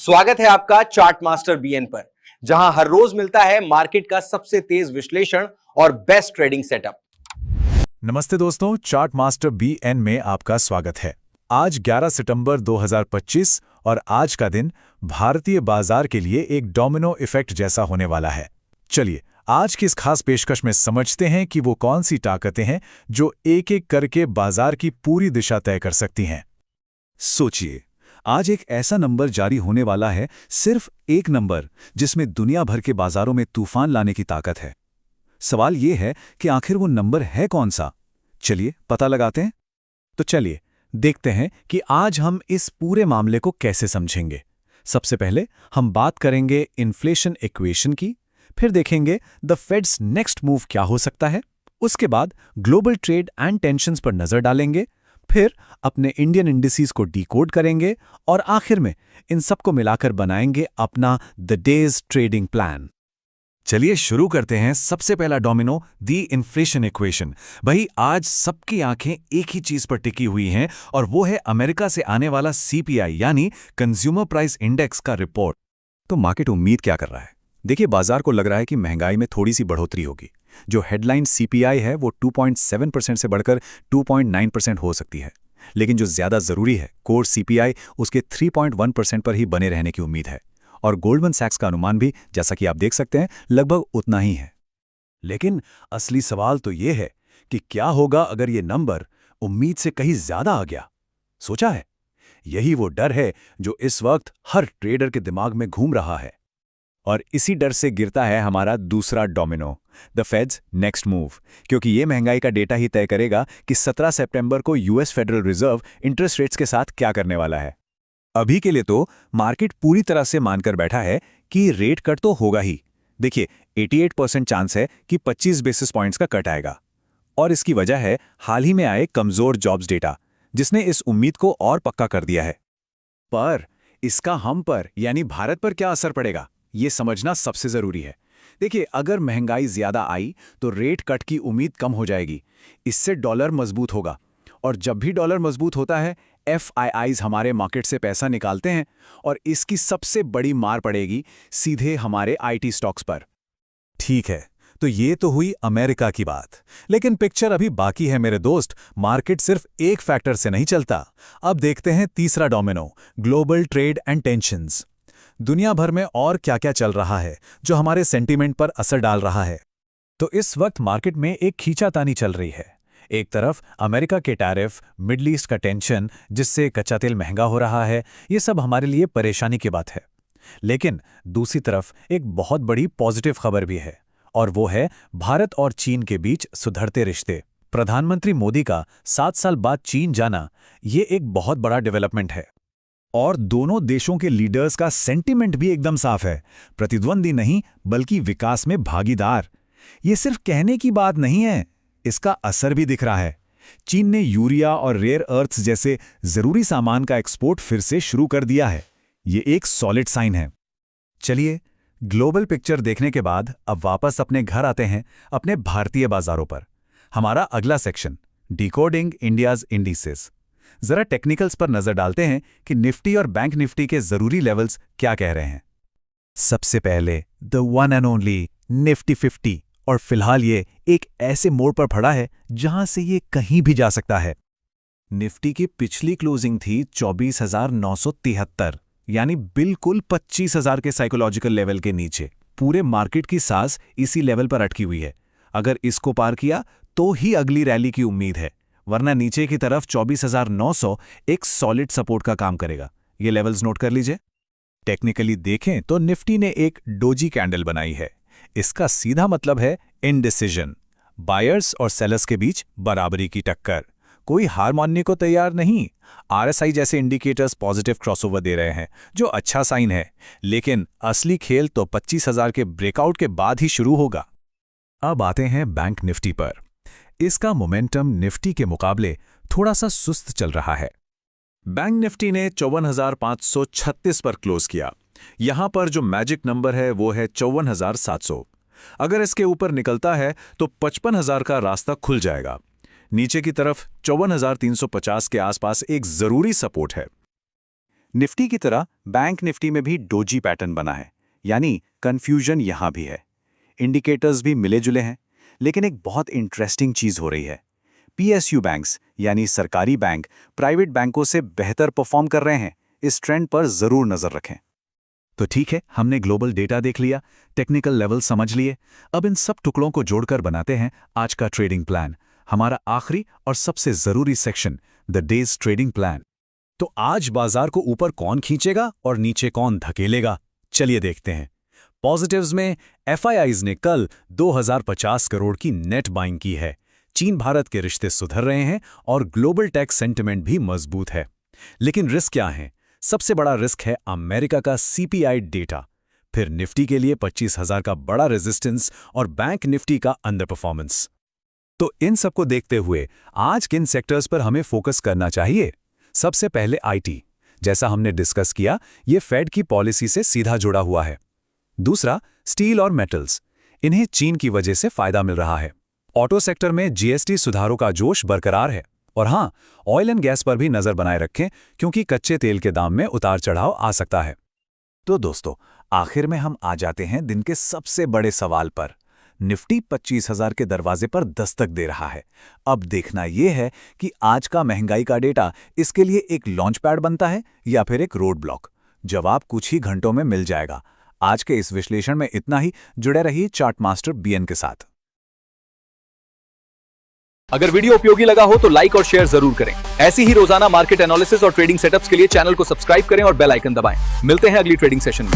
स्वागत है आपका चार्ट मास्टर बीएन पर, जहां हर रोज मिलता है मार्केट का सबसे तेज विश्लेषण और बेस्ट ट्रेडिंग सेटअप। नमस्ते दोस्तों, चार्ट मास्टर बीएन में आपका स्वागत है। आज 11 सितंबर 2025 और आज का दिन भारतीय बाजार के लिए एक डोमिनो इफेक्ट जैसा होने वाला है। चलिए आज की इस खास पेशकश में समझते हैं कि वो कौन सी ताकतें हैं जो एक एक करके बाजार की पूरी दिशा तय कर सकती हैं। सोचिए, आज एक ऐसा नंबर जारी होने वाला है, सिर्फ एक नंबर जिसमें दुनिया भर के बाजारों में तूफान लाने की ताकत है। सवाल ये है कि आखिर वो नंबर है कौन सा? चलिए पता लगाते हैं। तो चलिए देखते हैं कि आज हम इस पूरे मामले को कैसे समझेंगे। सबसे पहले हम बात करेंगे इन्फ्लेशन इक्वेशन की, फिर देखेंगे द फेड्स नेक्स्ट मूव क्या हो सकता है, उसके बाद ग्लोबल ट्रेड एंड टेंशन्स पर नजर डालेंगे, फिर अपने इंडियन इंडिसेस को डीकोड करेंगे और आखिर में इन सबको मिलाकर बनाएंगे अपना द डेज ट्रेडिंग प्लान। चलिए शुरू करते हैं। सबसे पहला डोमिनो, दी इन्फ्लेशन इक्वेशन। भाई आज सबकी आंखें एक ही चीज पर टिकी हुई हैं और वो है अमेरिका से आने वाला सीपीआई यानी कंज्यूमर प्राइस इंडेक्स का रिपोर्ट। तो मार्केट उम्मीद क्या कर रहा है? देखिए, बाजार को लग रहा है कि महंगाई में थोड़ी सी बढ़ोतरी होगी। जो हेडलाइन सीपीआई है वो 2.7% से बढ़कर 2.9% हो सकती है, लेकिन जो ज्यादा जरूरी है, कोर सीपीआई उसके 3.1% पर ही बने रहने की उम्मीद है। और गोल्डमैन सैक्स का अनुमान भी, जैसा कि आप देख सकते हैं, लगभग उतना ही है। लेकिन असली सवाल तो ये है कि क्या होगा अगर ये नंबर उम्मीद से कहीं ज्यादा आ गया? सोचा है? यही वो डर है जो इस वक्त हर ट्रेडर के दिमाग में घूम रहा है। और इसी डर से गिरता है हमारा दूसरा domino, the fades next move, क्योंकि ये महंगाई का डेटा ही तय करेगा कि 17 सितंबर को US federal reserve interest rates के साथ क्या करने वाला है। अभी के लिए तो मार्केट पूरी तरह से मानकर बैठा है कि रेट कट तो होगा ही। देखिए, 88% चांस है कि 25 बेसिस पॉइंट्स का कट आएगा। और इसकी वजह है हाल ही में आए कमजोर जॉब्स डेटा, जिसने इस उम्मीद को और पक्का कर दिया है। पर इसका हम पर यानी भारत पर क्या असर पड़ेगा, ये समझना सबसे जरूरी है। देखिए, अगर महंगाई ज्यादा आई तो रेट कट की उम्मीद कम हो जाएगी। इससे डॉलर मजबूत होगा, और जब भी डॉलर मजबूत होता है, एफआईआईज हमारे मार्केट से पैसा निकालते हैं और इसकी सबसे बड़ी मार पड़ेगी सीधे हमारे आईटी स्टॉक्स पर। ठीक है, तो ये तो हुई अमेरिका की बात, लेकिन पिक्चर अभी बाकी है मेरे दोस्त। मार्केट सिर्फ एक फैक्टर से नहीं चलता। अब देखते हैं तीसरा domino, global trade and tensions. दुनिया भर में और क्या क्या चल रहा है जो हमारे सेंटीमेंट पर असर डाल रहा है? तो इस वक्त मार्केट में एक खींचातानी चल रही है। एक तरफ अमेरिका के टैरिफ, मिडल ईस्ट का टेंशन जिससे कच्चा तेल महंगा हो रहा है, ये सब हमारे लिए परेशानी की बात है। लेकिन दूसरी तरफ एक बहुत बड़ी पॉजिटिव खबर भी है, और वो है भारत और चीन के बीच सुधरते रिश्ते। प्रधानमंत्री मोदी का 7 साल बाद चीन जाना, ये एक बहुत बड़ा डेवलपमेंट है। और दोनों देशों के लीडर्स का सेंटीमेंट भी एकदम साफ है, प्रतिद्वंदी नहीं बल्कि विकास में भागीदार। ये सिर्फ कहने की बात नहीं है, इसका असर भी दिख रहा है। चीन ने यूरिया और रेयर अर्थ्स जैसे जरूरी सामान का एक्सपोर्ट फिर से शुरू कर दिया है। ये एक सॉलिड साइन है। चलिए, ग्लोबल पिक्चर देखने के बाद अब वापस अपने घर आते हैं, अपने भारतीय बाजारों पर। हमारा अगला सेक्शन, डिकोडिंग इंडियाज इंडिसेस। जरा टेक्निकल्स पर नजर डालते हैं कि निफ्टी और बैंक निफ्टी के जरूरी लेवल्स क्या कह रहे हैं। सबसे पहले the one and only Nifty 50, और फिलहाल ये एक ऐसे मोड़ पर खड़ा है जहां से ये कहीं भी जा सकता है। निफ्टी की पिछली क्लोजिंग थी 24,973, यानी बिल्कुल 25,000 के साइकोलॉजिकल लेवल के नीचे। पूरे मार्केट की सांस इसी लेवल पर अटकी हुई है। अगर इसको पार किया तो ही अगली रैली की उम्मीद है, वरना नीचे की तरफ 24,900 एक सॉलिड सपोर्ट का काम करेगा। ये लेवल्स नोट कर लीजिए। टेक्निकली देखें तो निफ्टी ने एक डोजी कैंडल बनाई है। इसका सीधा मतलब है इनडिसीजन, बायर्स और सेलर्स के बीच बराबरी की टक्कर। कोई हार मानने को तैयार नहीं। आरएसआई जैसे इंडिकेटर्स पॉजिटिव क्रॉसओवर दे रहे हैं, जो अच्छा साइन है, लेकिन असली खेल तो 25,000 के ब्रेकआउट के बाद ही शुरू होगा। अब आते हैं बैंक निफ्टी पर। इसका मोमेंटम निफ्टी के मुकाबले थोड़ा सा सुस्त चल रहा है। बैंक निफ्टी ने 54,536 पर क्लोज किया। यहां पर जो मैजिक नंबर है वो है 54,700। अगर इसके ऊपर निकलता है तो 55,000 का रास्ता खुल जाएगा। नीचे की तरफ 54,350 के आसपास एक जरूरी सपोर्ट है। निफ्टी की तरह बैंक निफ्टी में भी डोजी पैटर्न बना है, यानी कंफ्यूजन यहां भी है। इंडिकेटर्स भी मिले जुले हैं, लेकिन एक बहुत इंटरेस्टिंग चीज हो रही है। पीएसयू बैंक्स यानी सरकारी बैंक प्राइवेट बैंकों से बेहतर परफॉर्म कर रहे हैं। इस ट्रेंड पर जरूर नजर रखें। तो ठीक है, हमने ग्लोबल डेटा देख लिया, टेक्निकल लेवल समझ लिए। अब इन सब टुकड़ों को जोड़कर बनाते हैं आज का ट्रेडिंग प्लान, हमारा आखिरी और सबसे जरूरी section, the days trading plan. तो आज बाजार को ऊपर कौन खींचेगा और नीचे कौन धकेलेगा, चलिए देखते हैं। पॉजिटिव्स में एफआईआईज ने कल 2050 करोड़ की नेट बाइंग की है। चीन भारत के रिश्ते सुधर रहे हैं और ग्लोबल टेक सेंटिमेंट भी मजबूत है। लेकिन रिस्क क्या है? सबसे बड़ा रिस्क है अमेरिका का सीपीआई डेटा, फिर निफ्टी के लिए 25,000 का बड़ा रेजिस्टेंस और बैंक निफ्टी का अंडर परफॉर्मेंस। तो इन सबको देखते हुए आज किन सेक्टर्स पर हमें फोकस करना चाहिए? सबसे पहले आईटी। जैसा हमने डिस्कस किया, ये फेड की पॉलिसी से सीधा जुड़ा हुआ है। दूसरा, स्टील और मेटल्स। इन्हें चीन की वजह से फायदा मिल रहा है। ऑटो सेक्टर में जीएसटी सुधारों का जोश बरकरार है। और हाँ, ऑयल एंड गैस पर भी नजर बनाए रखें, क्योंकि कच्चे तेल के दाम में उतार चढ़ाव आ सकता है। तो दोस्तों, आखिर में हम आ जाते हैं दिन के सबसे बड़े सवाल पर। निफ्टी 25,000 के दरवाजे पर दस्तक दे रहा है। अब देखना यह है कि आज का महंगाई का डेटा इसके लिए एक लॉन्च पैड बनता है या फिर एक रोड ब्लॉक। जवाब कुछ ही घंटों में मिल जाएगा। आज के इस विश्लेषण में इतना ही। जुड़े रहिए चार्ट मास्टर बीएन के साथ। अगर वीडियो उपयोगी लगा हो तो लाइक और शेयर जरूर करें। ऐसी ही रोजाना मार्केट एनालिसिस और ट्रेडिंग सेटअप्स के लिए चैनल को सब्सक्राइब करें और बेल आइकन दबाएं। मिलते हैं अगली ट्रेडिंग सेशन में।